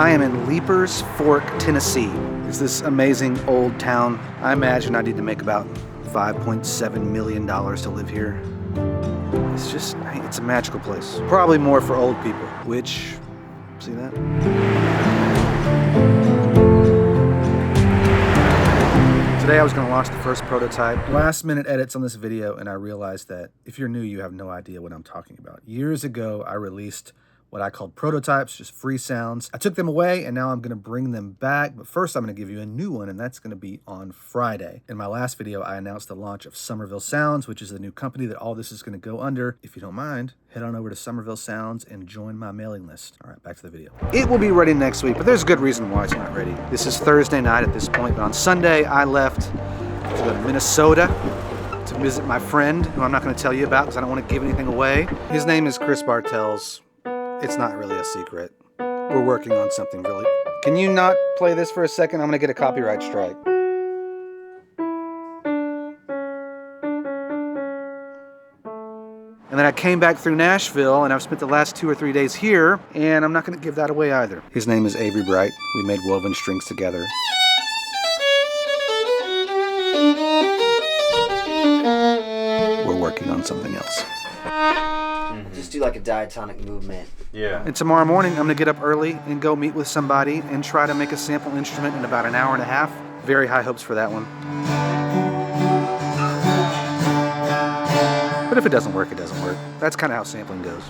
I am in Leapers Fork, Tennessee. It's this amazing old town. I imagine I need to make about $5.7 million to live here. It's a magical place. Probably more for old people, which, see that? Today I was going to launch the first prototype. Last minute edits on this video, and I realized that if you're new, you have no idea what I'm talking about. Years ago, I released what I called prototypes, just free sounds. I took them away, and now I'm going to bring them back. But first, I'm going to give you a new one, and that's going to be on Friday. In my last video, I announced the launch of Somerville Sounds, which is the new company that all this is going to go under. If you don't mind, head on over to Somerville Sounds and join my mailing list. All right, back to the video. It will be ready next week, but there's a good reason why it's not ready. This is Thursday night at this point, but on Sunday, I left to go to Minnesota to visit my friend, who I'm not going to tell you about because I don't want to give anything away. His name is Chris Bartels. It's not really a secret. We're working on something really... Can you not play this for a second? I'm going to get a copyright strike. And then I came back through Nashville, and I've spent the last 2 or 3 days here, and I'm not going to give that away either. His name is Avery Bright. We made woven strings together. We're working on something else. Just do like a diatonic movement. Yeah. And tomorrow morning, I'm going to get up early and go meet with somebody and try to make a sample instrument in about an hour and a half. Very high hopes for that one. But if it doesn't work, it doesn't work. That's kind of how sampling goes.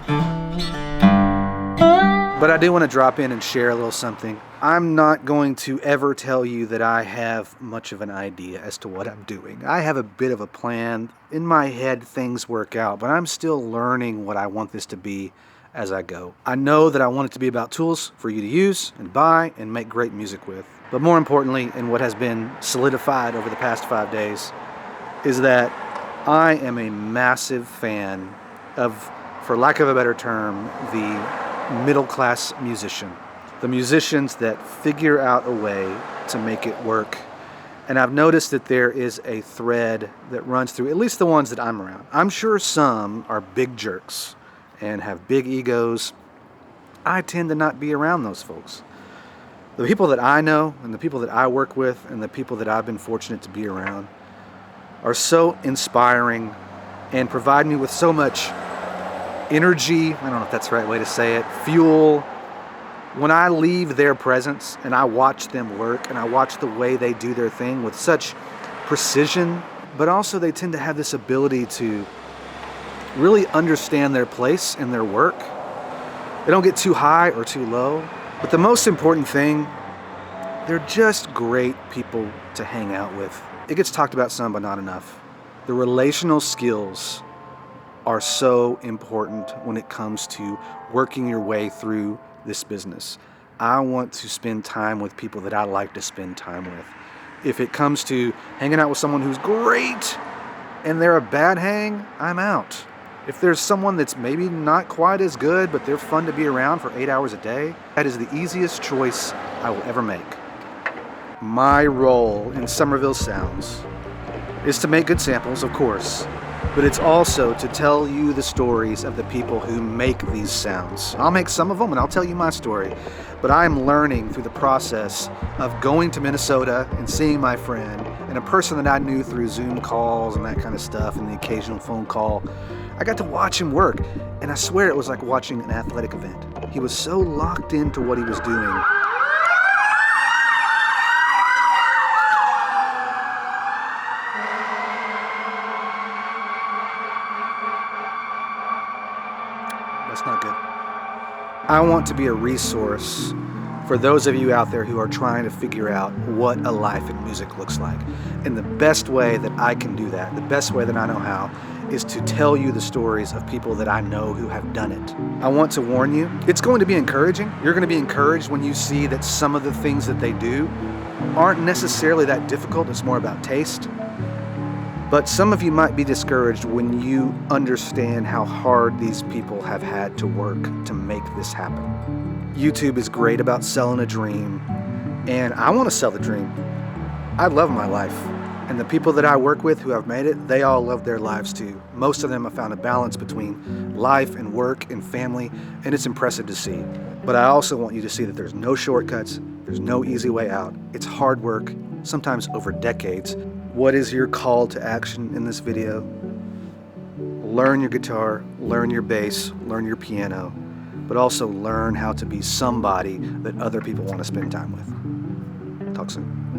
But I do want to drop in and share a little something. I'm not going to ever tell you that I have much of an idea as to what I'm doing. I have a bit of a plan. In my head, things work out, but I'm still learning what I want this to be as I go. I know that I want it to be about tools for you to use and buy and make great music with. But more importantly, and what has been solidified over the past 5 days, is that I am a massive fan of, for lack of a better term, the middle-class musician. The musicians that figure out a way to make it work. And I've noticed that there is a thread that runs through, at least the ones that I'm around. I'm sure some are big jerks and have big egos. I tend to not be around those folks. The people that I know and the people that I work with and the people that I've been fortunate to be around are so inspiring and provide me with so much energy, I don't know if that's the right way to say it, fuel. When I leave their presence and I watch them work and I watch the way they do their thing with such precision, but also they tend to have this ability to really understand their place in their work. They don't get too high or too low. But the most important thing, they're just great people to hang out with. It gets talked about some, but not enough. The relational skills are so important when it comes to working your way through this business. I want to spend time with people that I like to spend time with. If it comes to hanging out with someone who's great and they're a bad hang, I'm out. If there's someone that's maybe not quite as good, but they're fun to be around for 8 hours a day, that is the easiest choice I will ever make. My role in Somerville Sounds is to make good samples, of course, but it's also to tell you the stories of the people who make these sounds. I'll make some of them and I'll tell you my story, but I'm learning through the process of going to Minnesota and seeing my friend and a person that I knew through Zoom calls and that kind of stuff and the occasional phone call. I got to watch him work, and I swear it was like watching an athletic event. He was so locked into what he was doing. That's not good. I want to be a resource for those of you out there who are trying to figure out what a life in music looks like. And the best way that I can do that, the best way that I know how, is to tell you the stories of people that I know who have done it. I want to warn you, it's going to be encouraging. You're going to be encouraged when you see that some of the things that they do aren't necessarily that difficult. It's more about taste. But some of you might be discouraged when you understand how hard these people have had to work to make this happen. YouTube is great about selling a dream, and I want to sell the dream. I love my life, And the people that I work with who have made it, they all love their lives too. Most of them have found a balance between life and work and family, and it's impressive to see. But I also want you to see that there's no shortcuts, there's no easy way out. It's hard work, sometimes over decades. What is your call to action in this video? Learn your guitar, learn your bass, learn your piano, but also learn how to be somebody that other people want to spend time with. Talk soon.